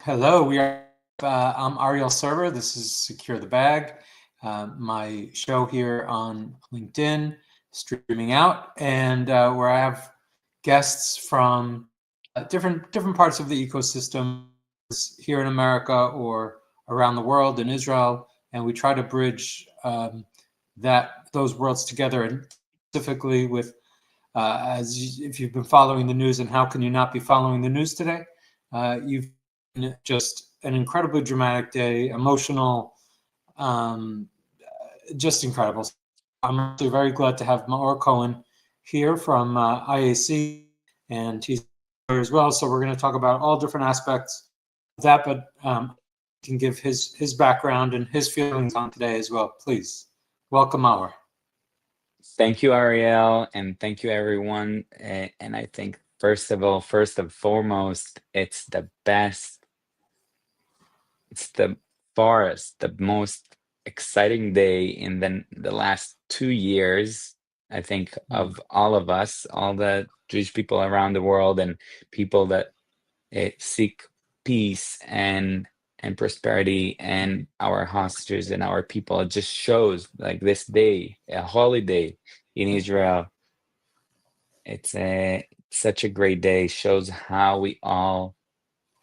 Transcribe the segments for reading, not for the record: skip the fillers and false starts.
Hello, I'm Ariel Server. This is Secure the Bag, my show here on LinkedIn, streaming out, and where I have guests from different parts of the ecosystem here in America or around the world in Israel, and we try to bridge those worlds together, and specifically with if you've been following the news, and how can you not be following the news today? You've just an incredibly dramatic day, emotional, um, just incredible. I'm actually very glad to have Maor Cohen here from IAC, and he's here as well. So we're going to talk about all different aspects of that, but can give his background and his feelings on today as well. Please welcome Maor. Thank you, Ariel, and thank you, everyone. And I think, first of all, first and foremost, it's the best, it's the farthest, the most exciting day in the last 2 years, I think, of all of us, all the Jewish people around the world and people that seek peace and prosperity and our hostages and our people. It just shows like this day, a holiday in Israel. It's such a great day. Shows how we all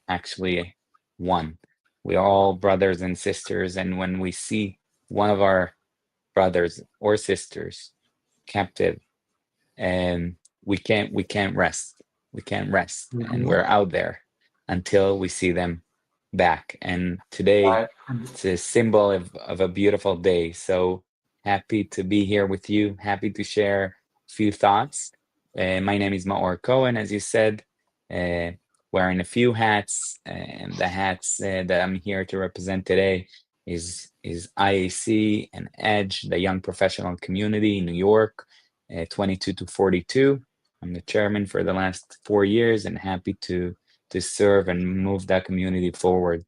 actually one. We are all brothers and sisters, and when we see one of our brothers or sisters captive, and we can't rest. We can't rest, and Mhm. we're out there until we see them back. And today, Right. it's a symbol of a beautiful day. So happy to be here with you. Happy to share a few thoughts. My name is Maor Cohen, as you said, uh, wearing a few hats, and the hats that I'm here to represent today is IAC and Edge, the young professional community in New York, 22 to 42. I'm the chairman for the last 4 years and happy to serve and move that community forward.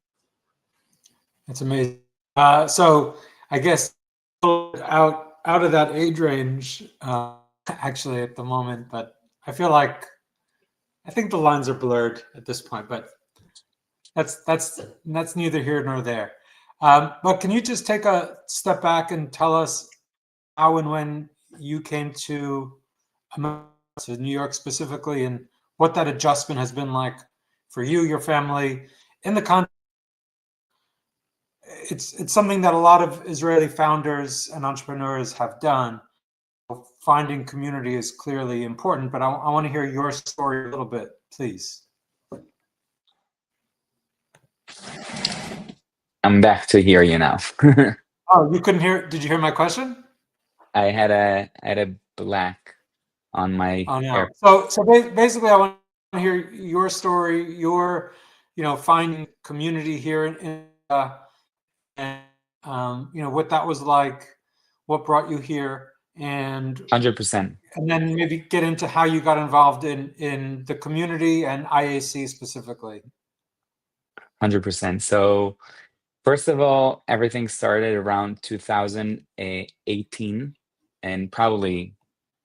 It's amazing. So I guess out of that age range, actually at the moment, but I feel like I think the lines are blurred at this point. But that's neither here nor there. But can you just take a step back and tell us how and when you came to America, to New York specifically, and what that adjustment has been like for you, your family, in the context. It's something that a lot of Israeli founders and entrepreneurs have done. Finding community is clearly important, but I want to hear your story a little bit, please. I'm back to hear you now. Oh, you couldn't hear? Did you hear my question? I had a black on my Oh no. air. So basically, I want to hear your story, your finding community here and what that was like, what brought you here, and 100%. and then maybe get into how you got involved in the community and IAC specifically. 100%. So first of all, everything started around 2018 and probably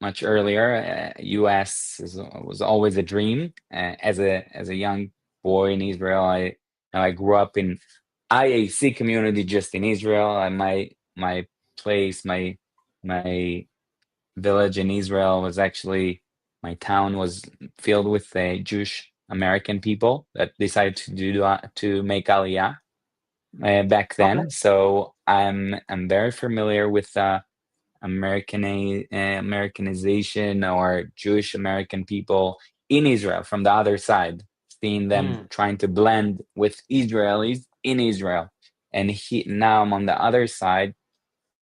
much earlier. US was always a dream. As a young boy in Israel, I grew up in IAC community just in Israel. And my place, my village in Israel was actually my town was filled with Jewish American people that decided to make Aliyah back Okay. then. So I'm very familiar with Americanization or Jewish American people in Israel from the other side, seeing them Mm, trying to blend with Israelis in Israel. And now I'm on the other side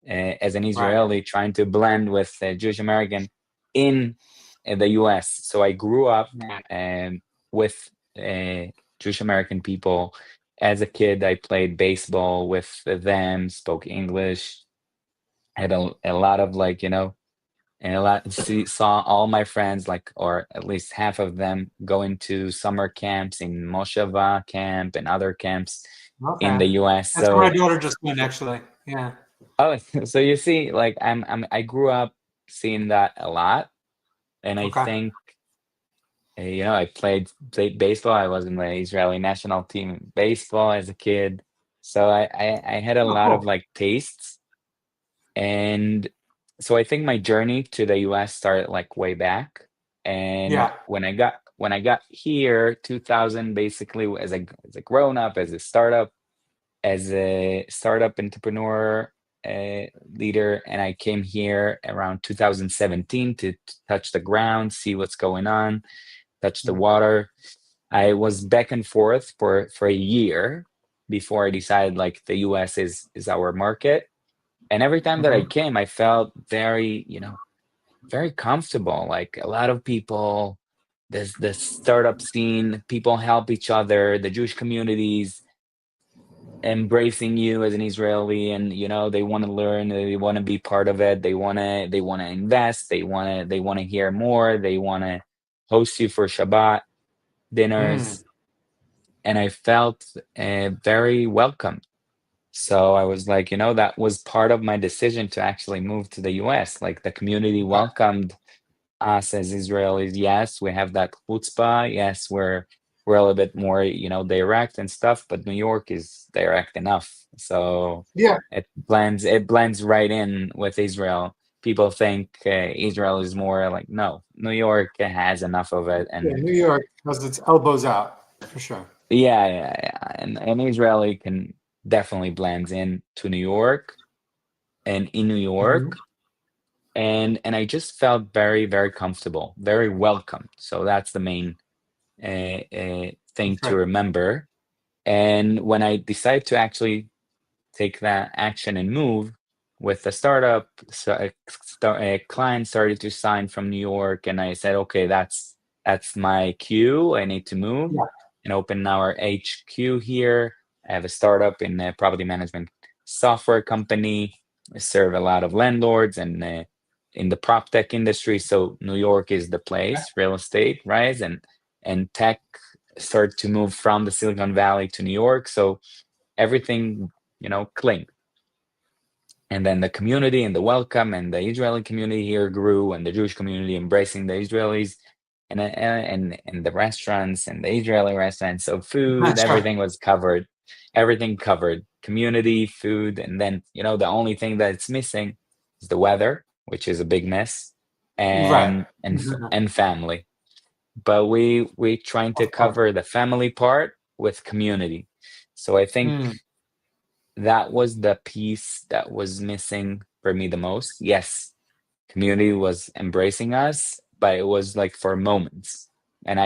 as an right. Israeli trying to blend with Jewish American in the US. So I grew up Right. with Jewish American people. As a kid, I played baseball with them, spoke English, had a lot of and saw all my friends, like, or at least half of them, going to summer camps in Moshava camp and other camps in Okay. the US. That's where my So, daughter just went, actually. Yeah. oh, so you see, like I grew up seeing that a lot, and I Okay. think I played baseball. I was in the Israeli national team in baseball as a kid. So I had a Oh, lot of cool. like tastes. And so I think my journey to the US started like way back. And Yeah. when I got here, 2000, basically as a grown up, as a startup entrepreneur, leader, and I came here around 2017 to touch the ground, see what's going on, touch the Yeah. water. I was back and forth for a year before I decided like the US is our market. And every time that I Mhm. came, I felt very, very comfortable. Like a lot of people, there's the startup scene, people help each other, the Jewish communities embracing you as an Israeli, and they want to learn, they want to be part of it, they want to invest, they want to hear more, they want to host you for Shabbat Mm. dinners, and I felt very welcome. So I was like, that was part of my decision to actually move to the US. Like the community Yeah. welcomed us as Israelis. Yes, we have that chutzpah. Yes, we're a little bit more, direct and stuff, but New York is direct enough. So Yeah. it blends right in with Israel. People think Israel is more like, no, New York has enough of it, Yeah. and New York has its elbows out for sure. yeah, yeah, yeah. And Israeli can definitely blends in to New York and in New Mhm. York. And I just felt very, very comfortable, very welcome. So that's the main thing That's to right. remember. And when I decided to actually take that action and move with the startup, so a client started to sign from New York, and I said, okay, that's my cue. I need to move Yeah. and open our HQ here. I have a startup in a property management software company. I serve a lot of landlords and in the prop tech industry. So New York is the place, real estate, right? And tech start to move from the Silicon Valley to New York. So everything, clicked. And then the community and the welcome and the Israeli community here grew, and the Jewish community embracing the Israelis, and the restaurants and the Israeli restaurants. So food, Sure. everything was covered, everything covered, community, food, and then the only thing that's missing is the weather, which is a big mess, Right. and family. But we trying to Of course. cover the family part with community. So I think Mm. that was the piece that was missing for me the most. Yes, community was embracing us, but it was like for moments. And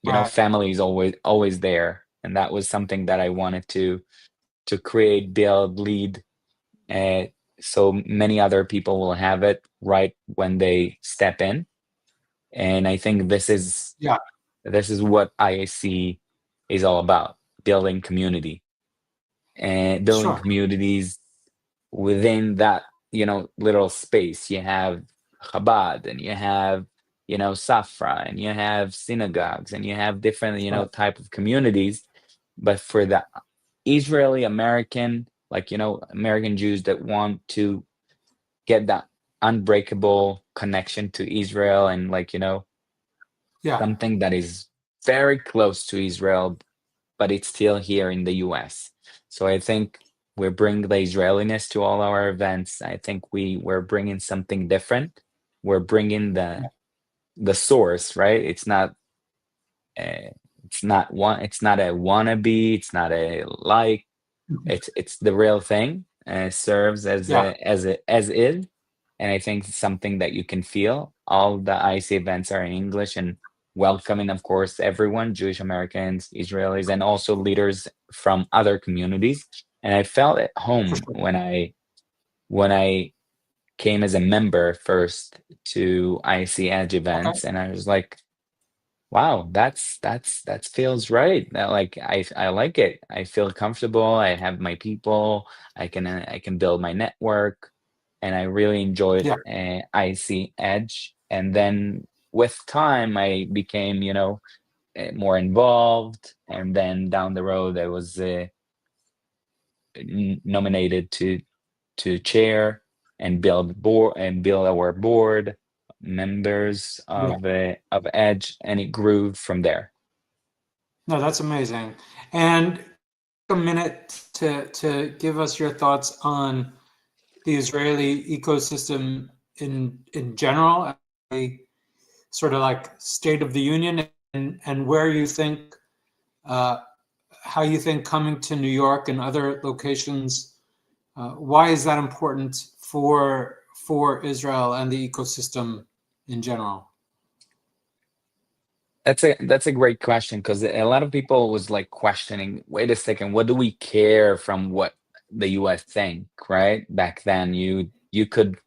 Right. family is always there. And that was something that I wanted to create, build, lead, uh, so many other people will have it right when they step in. And I think Yeah. this is what IAC is all about, building community and building Sure. communities within that little space. You have Chabad, and you have Safra, and you have synagogues, and you have different Right. type of communities. But for the Israeli American, like American Jews that want to get that unbreakable connection to Israel, and like Yeah. something that is very close to Israel, but it's still here in the US. So I think we're bringing the Israeliness to all our events. I think we're bringing something different. We're bringing the source, right? Uh, it's not a wannabe. It's not a like. Mhm. It's the real thing. Serves as Yeah. as is, and I think it's something that you can feel. All the IC events are in English and welcoming, of course, everyone, Jewish Americans, Israelis, and also leaders from other communities. And I felt at For home sure. when I came as a member first to IC Edge Okay. events, and I was like, wow, that feels right. Like I like it. I feel comfortable. I have my people. I can build my network, and I really enjoyed Yeah. IC Edge. And then with time, I became more involved. And then down the road, I was nominated to chair and build our board, members Yeah. of Edge, and it grew from there. No, that's amazing. And a minute to give us your thoughts on the Israeli ecosystem in general, a sort of like state of the union, and where you think, uh, how you think coming to New York and other locations, why is that important for Israel and the ecosystem in general? That's a great question, because a lot of people was like questioning, wait a second, what do we care from what the US think, right? Back then you could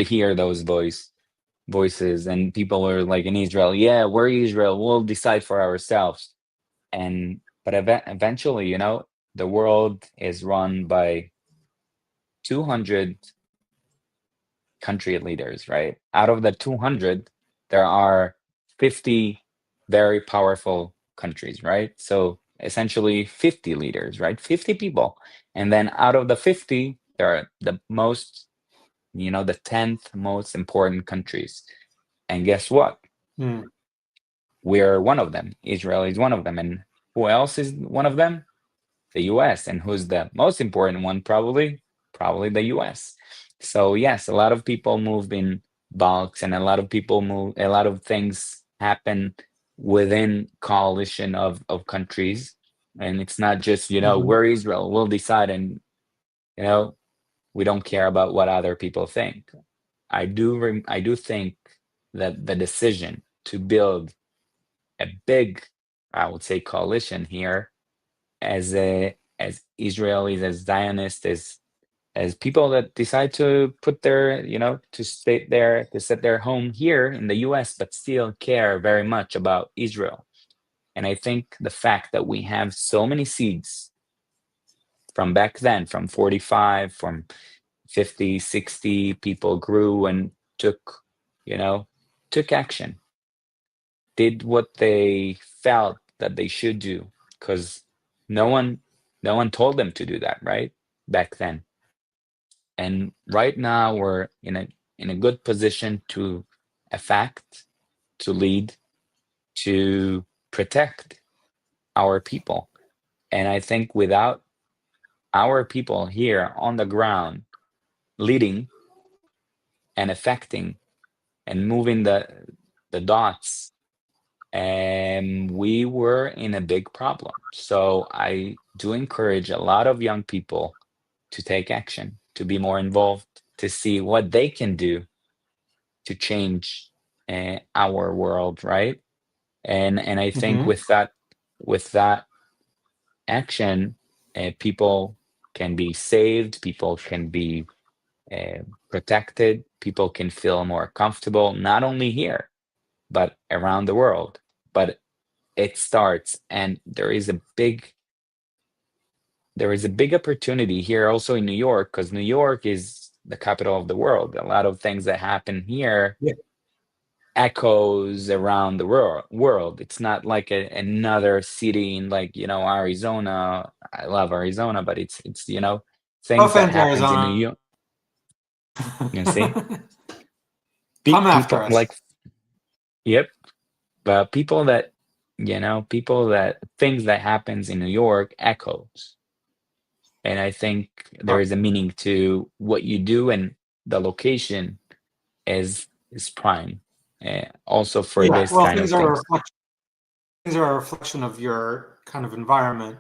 hear those voices, and people were like, in Israel, yeah, we're Israel, we'll decide for ourselves. And but eventually, the world is run by 200 country leaders, right? Out of the 200, there are 50 very powerful countries, right? So essentially 50 leaders, right? 50 people. And then out of the 50, there are the 10th most important countries. And guess what? Hmm. We're one of them. Israel is one of them. And who else is one of them? The US. And who's the most important one? Probably the US. So yes, a lot of people move in bulks, and a lot of things happen within coalition of countries. And it's not just, Mhm. we're Israel, we'll decide, and you know, we don't care about what other people think. I do think that the decision to build a big, I would say, coalition here, as Israelis, as Zionists, as people that decide to put their, to stay there, to set their home here in the US, but still care very much about Israel. And I think the fact that we have so many seeds from back then, from 45, from 50, 60, people grew and took, you know, took action, did what they felt that they should do, because no one no one told them to do that, right? Back then. And right now we're in a good position to affect, to lead, to protect our people. And I think without our people here on the ground leading and affecting and moving the dots, we were in a big problem. So I do encourage a lot of young people to take action, to be more involved, to see what they can do to change our world, right? And I think Mhm. with that action, people can be saved, people can be protected, people can feel more comfortable, not only here but around the world. But it starts, and there is a big opportunity here also in New York, because New York is the capital of the world. A lot of things that happen here Yeah. echoes around the world. It's not like another city in, like, Arizona. I love Arizona, but it's No things that offense, happens in New Arizona. York. You see, Come after people us. like, yep, but people that things that happens in New York echoes. And I think there is a meaning to what you do, and the location is prime, also for Yeah. this Well, kind of things. things are a reflection of your kind of environment,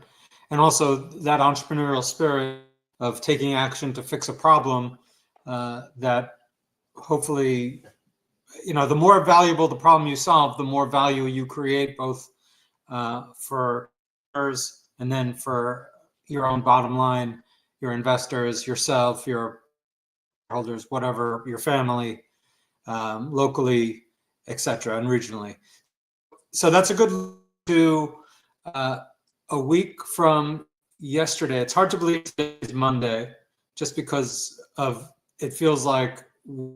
and also that entrepreneurial spirit of taking action to fix a problem, that hopefully, the more valuable the problem you solve, the more value you create, both for others and then for your own bottom line, your investors, yourself, your holders, whatever, your family, locally, etc., and regionally. So that's a good to uh, a week from yesterday. It's hard to believe today's Monday, just because of it feels like we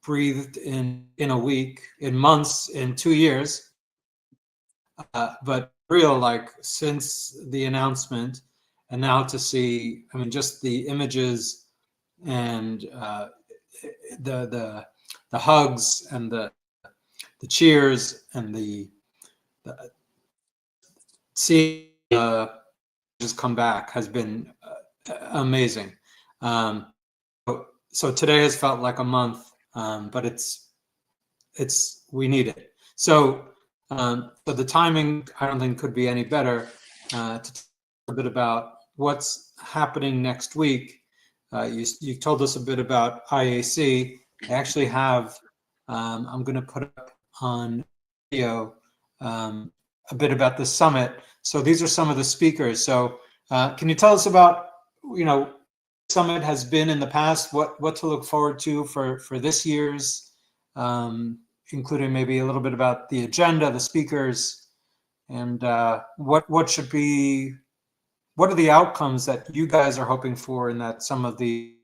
breathed in a week, in months, in 2 years. But real, like, since the announcement, and now to see, I mean, just the images and the hugs and the cheers and the seeing just come back has been amazing. Um, so today has felt like a month, but it's we need it. So the timing I don't think could be any better to talk a bit about what's happening next week. You told us a bit about IAC. I actually have I'm going to put up on video a bit about the summit. So these are some of the speakers. So can you tell us about summit has been in the past, what to look forward to for this year's, including maybe a little bit about the agenda, the speakers, and what should be, what are the outcomes that you guys are hoping for and that some of the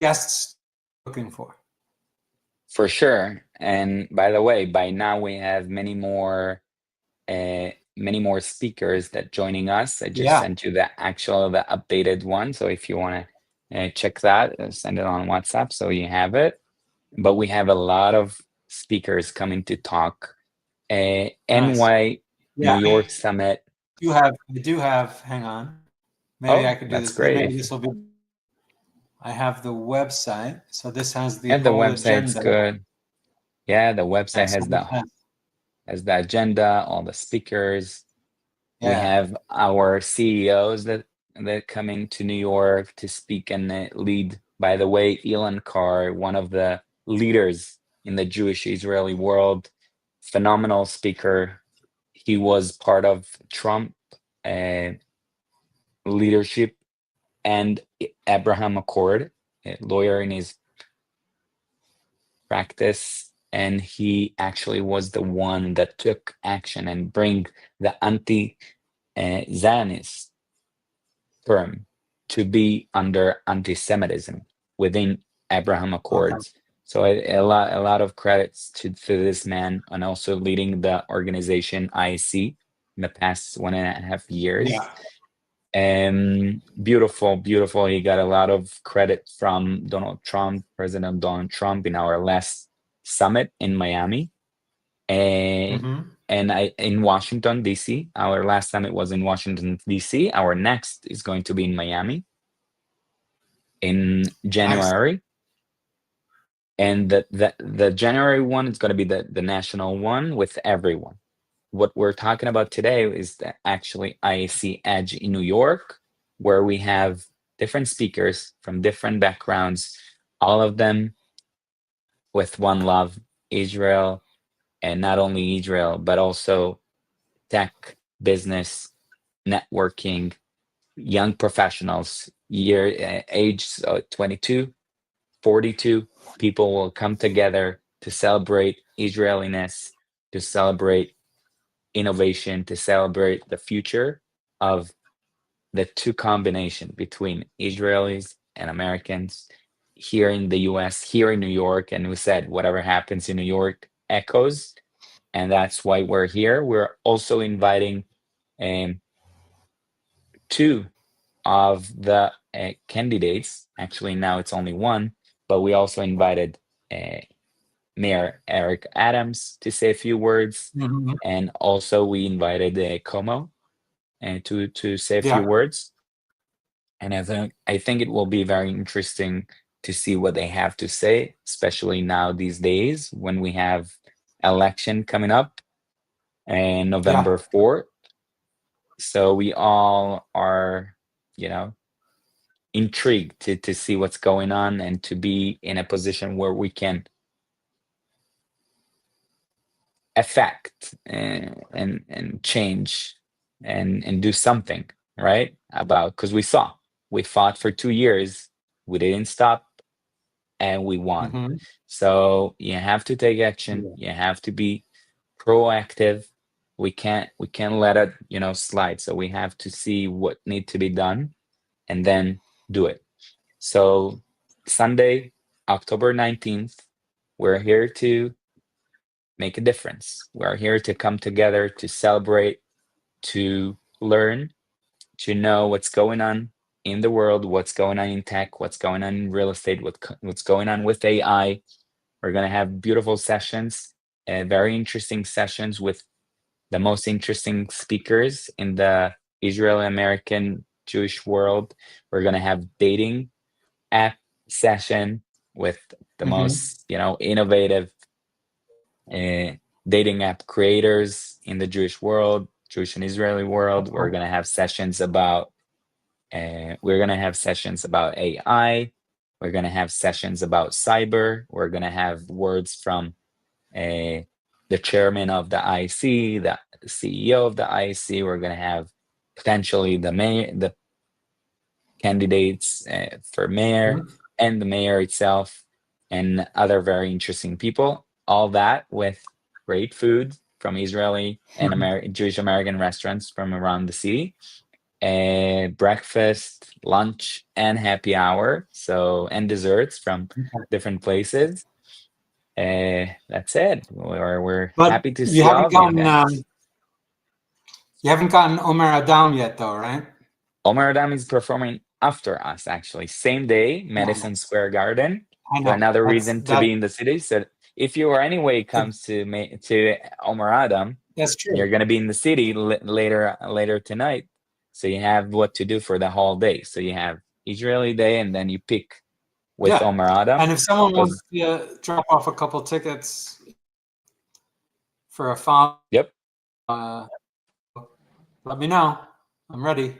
guests are looking for? For sure. And by the way, by now we have many more speakers that joining us. I just Yeah, sent you the updated one. So if you want to check that, send it on WhatsApp so you have it. But we have a lot of speakers coming to talk. nice. NY New Yeah, York Summit. I do have, hang on. Maybe I Oh, could do that's this. great. Maybe this will be, I have the website. So this has the Yeah, the whole website's agenda. good. Yeah, the website So this has the agenda, all the speakers. We yeah, have our CEOs that come into New York to speak and lead. By the way, Elon Carr, one of the leaders in the Jewish Israeli world, phenomenal speaker. He was part of Trump uh, leadership and Abraham Accord, a lawyer in his practice, and he actually was the one that took action and bring the anti-Zionist term to be under anti-Semitism within Abraham okay. Accords. So a lot of credits to this man and also leading the organization IC in the past 1.5 years. Yeah, Beautiful, beautiful. He got a lot of credit from President Donald Trump in our last summit in Miami. And hmm, in Washington, D.C. Our last summit was in Washington, D.C. Our next is going to be in Miami in excellent. January. And the January one is going to be the national one with everyone. What we're talking about today is actually IAC Edge in New York, where we have different speakers from different backgrounds, all of them with one love, Israel, and not only Israel, but also tech, business, networking, young professionals, age 22, 42. People will come together to celebrate Israeliness, to celebrate innovation, to celebrate the future of the two combination between Israelis and Americans here in the US, here in New York. And we said whatever happens in New York echoes. And that's why we're here. We're also inviting um, two of the candidates. Actually, now it's only one, but we also invited uh, Mayor Eric Adams to say a few words. Hmm. And also we invited Como to say a few Yeah, words. And I think it will be very interesting to see what they have to say, especially now these days when we have election coming up and yeah, November 4th. So we all are, you know, intrigued to see what's going on and to be in a position where we can affect and change and do something, right? About because we fought for 2 years, we didn't stop, and we won. hmm, So you have to take action. yeah, You have to be proactive. We can't let it, slide. So we have to see what need to be done and then do it. So Sunday, October 19th, we're here to make a difference. We're here to come together to celebrate, to learn, to know what's going on in the world, what's going on in tech, what's going on in real estate, what's going on with AI. We're going to have beautiful sessions, very interesting sessions with the most interesting speakers in the Israeli American Jewish world. We're going to have dating app session with the most, innovative uh, dating app creators in the Jewish world, Jewish and Israeli world. We're going to have sessions about AI. We're going to have sessions about cyber. We're going to have words from the chairman of the IC, the CEO of the IC. We're going to have potentially the candidates for mayor and the mayor itself, and other very interesting people. All that with great food from Israeli and Jewish American restaurants from around the city. Breakfast, lunch, and happy hour. And desserts from different places. That's it. We're But happy to you see all haven't of you gotten guys. you haven't gotten Omer Adam yet, though, right? Omer Adam is performing after us, actually. Same day, Madison Square Garden. I So know. another reason to That be in the city. So if you or anyway comes to Omer Adam, that's true. you're gonna be in the city later tonight. So you have what to do for the whole day. So you have Israeli day, and then you pick with Yeah. Omer Adam. And if someone wants to drop off a couple tickets for a fun, Yep. Let me know. I'm ready.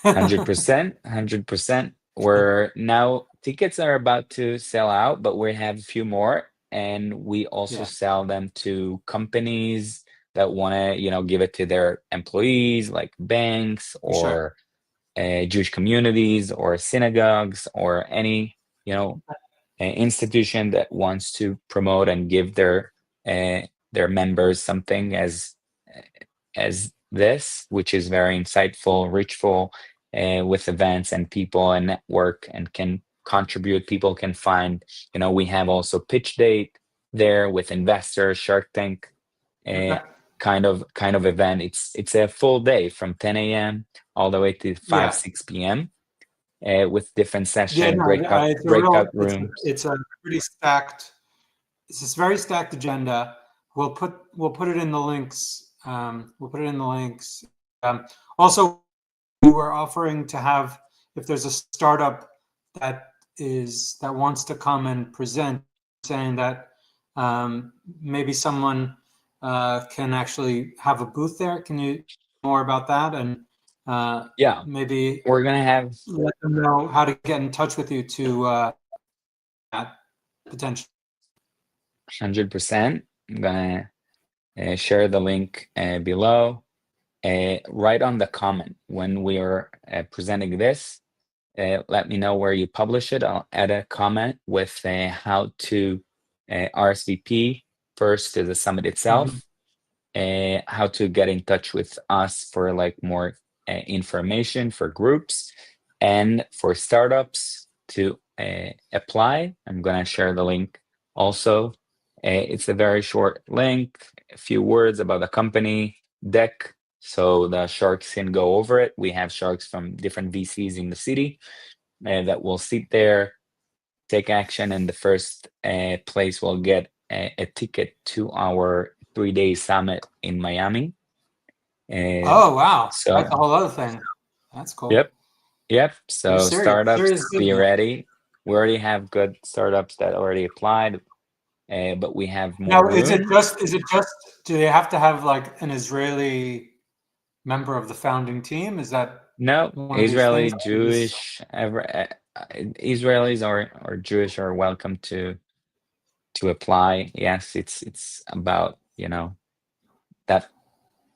100%, 100%. We're now tickets are about to sell out, but we have a few more, and we also Yeah. sell them to companies that want to, give it to their employees, like banks For sure. or Jewish communities or synagogues or any, institution that wants to promote and give their members something as this, which is very insightful, richful, with events and people and network and can contribute. People can find, we have also pitch date there with investors, Shark Tank, Okay. kind of event. It's a full day from 10 a.m. all the way to 5, Yeah. 6 p.m. With different Yeah, session, no, breakout rooms. it's a pretty stacked. It's this very stacked agenda. We'll put it in the links. We'll put it in the links. Also, we were offering to have, if there's a startup that wants to come and present, saying that maybe someone can actually have a booth there. Can you more about that? And Yeah, maybe we're gonna have let them know how to get in touch with you to potential. 100%. I'm gonna share the link below. Write on the comment when we are presenting this. Let me know where you publish it. I'll add a comment with how to RSVP first to the summit itself, how to get in touch with us for like more information for groups and for startups to apply. I'm gonna share the link also. It's a very short link, a few words about the company deck, so the sharks can go over it. We have sharks from different VCs in the city that will sit there, take action, and the first place will get a ticket to our 3-day summit in Miami. Oh wow, So that's a whole other thing. That's cool. Yep. You're So serious. startups, Serious be business. ready. We already have good startups that already applied, but we have Now, more is it room. just? Do they have to have like an Israeli member of the founding team? Is that No, one of these Israeli, things? Jewish, Israelis or Jewish are welcome to apply. Yes, it's about that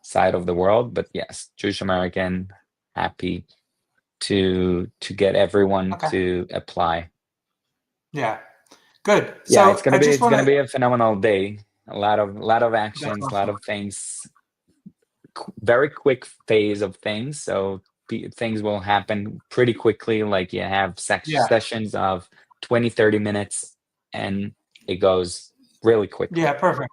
side of the world, but yes, Jewish American, happy to get everyone Okay. to apply. Yeah. Good. Yeah, So I just it's want gonna to. be a phenomenal day. A lot of That's actions, a lot awesome. of things, very quick phase of things. So things will happen pretty quickly. Like you have Yeah. sessions of 20, 30 minutes, and it goes really quickly. Yeah. Perfect.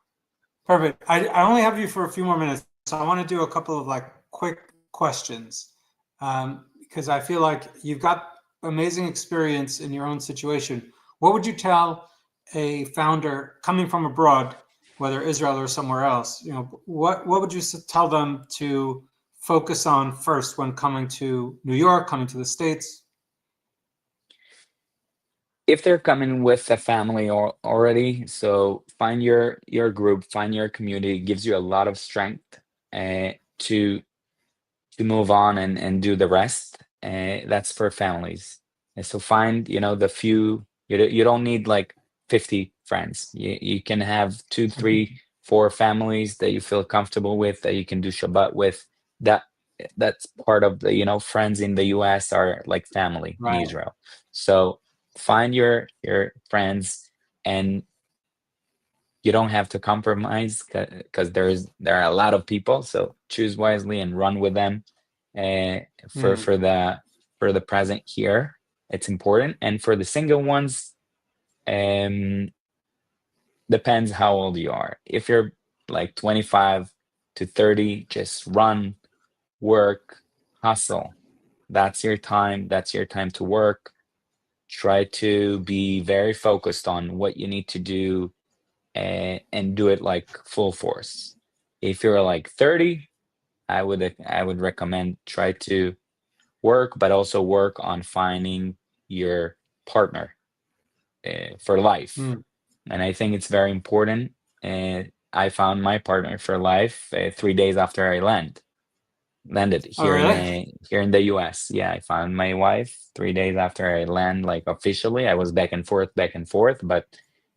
Perfect. I only have you for a few more minutes, so I want to do a couple of like quick questions because I feel like you've got amazing experience in your own situation. What would you tell a founder coming from abroad, whether Israel or somewhere else, what would you tell them to focus on first when coming to New York, coming to the States? If they're coming with a family or already, so find your group, find your community. It gives you a lot of strength to move on and do the rest. That's for families. And so find, the few, you don't need like 50 friends. You can have two, three, four families that you feel comfortable with, that you can do Shabbat with. That that's part of the, friends in the US are like family in Right. Israel. So find your friends, and you don't have to compromise because there are a lot of people. So choose wisely and run with them. Uh, for Mm. for the for the present here, it's important. And for the single ones, um, depends how old you are. If you're like 25 to 30, just run, work, hustle. That's your time. That's your time to work. Try to be very focused on what you need to do, and do it like full force. If you're like 30, I would recommend try to work, but also work on finding your partner for life. Mm. And I think it's very important. And I found my partner for life 3 days after I landed Oh, here in really? here in the US. Yeah, I found my wife 3 days after I land, like officially. I was back and forth, but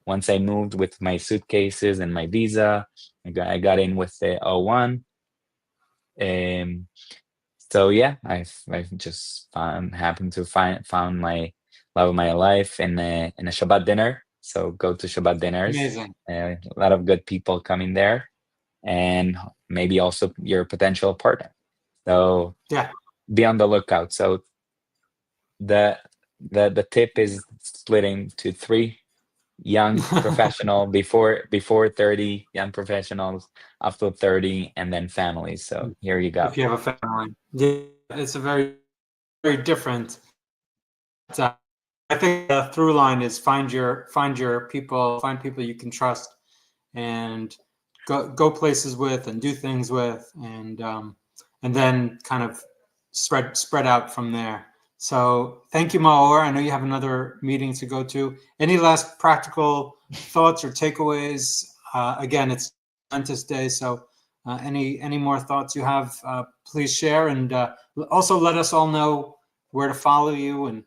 once I moved with my suitcases and my visa, I got in with the O1. Um, so yeah, I've just happened to found my love of my life in a Shabbat dinner. So go to Shabbat dinners. Amazing. A lot of good people coming there, and maybe also your potential partner. So Yeah. be on the lookout. So the the tip is splitting to three: young professional before 30, young professionals after 30, and then families. So here you go. If you have a family, yeah, it's a very different. Uh, I think the through line is find your people, find people you can trust, and go places with and do things with, and then kind of spread out from there. So thank you, Maor. I know you have another meeting to go to. Any last practical thoughts or takeaways? Again, it's Momentous Day, so any more thoughts you have, please share, and also let us all know where to follow you and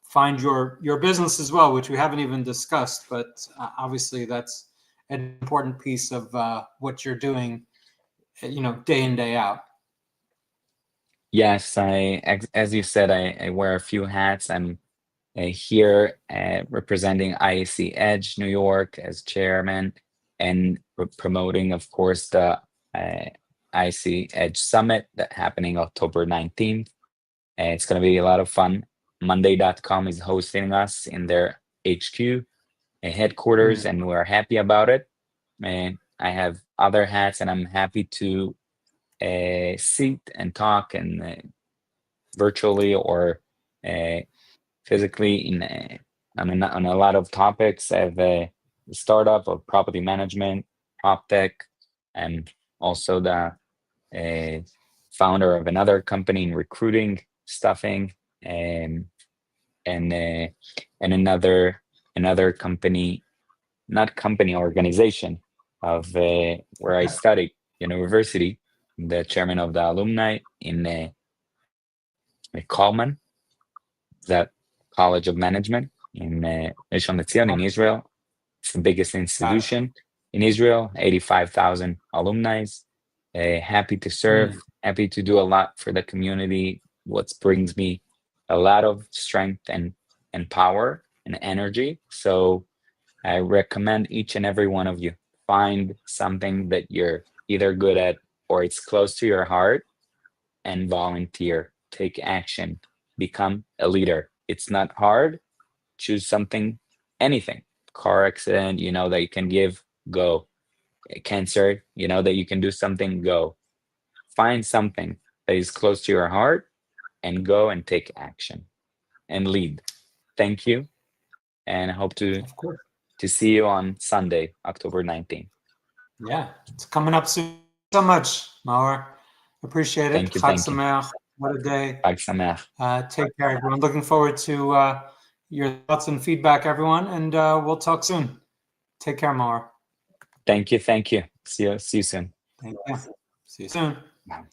find your business as well, which we haven't even discussed, but obviously that's an important piece of what you're doing, day in day out. Yes, as you said, I wear a few hats. I'm here representing IAC Edge New York as chairman, and promoting, of course, the IAC Edge Summit that happening October 19th. And it's going to be a lot of fun. Monday.com is hosting us in their HQ and headquarters, Mm. and we're happy about it. And I have other hats, and I'm happy to sit and talk, and virtually or uh, physically on a lot of topics. I have a startup of property management, prop tech, and also the uh, founder of another company in recruiting, stuffing, and and uh, and another company, not company, organization of where I studied university. The chairman of the alumni in Kalman, that College of Management in Rishon LeZion in Israel. It's the biggest Got it. institution in Israel, 85,000 alumni. Happy to Mm. serve, happy to do a lot for the community. What brings me a lot of strength and power and energy. So I recommend each and every one of you find something that you're either good at or it's close to your heart, and volunteer. Take action. Become a leader. It's not hard. Choose something, anything. Car accident, that you can give, go. Cancer, that you can do something, go. Find something that is close to your heart, and go and take action and lead. Thank you. And I hope to Of course. to see you on Sunday, October 19th. Yeah, it's coming up soon. So much, Maor. Appreciate it. Thank you. Chag Thank you. Sameach. What a day. Chag Sameach. Take care, everyone. Looking forward to your thoughts and feedback, everyone, and we'll talk soon. Take care, Maor. Thank you. Thank you. See you soon. Thank you. See you soon. Bye.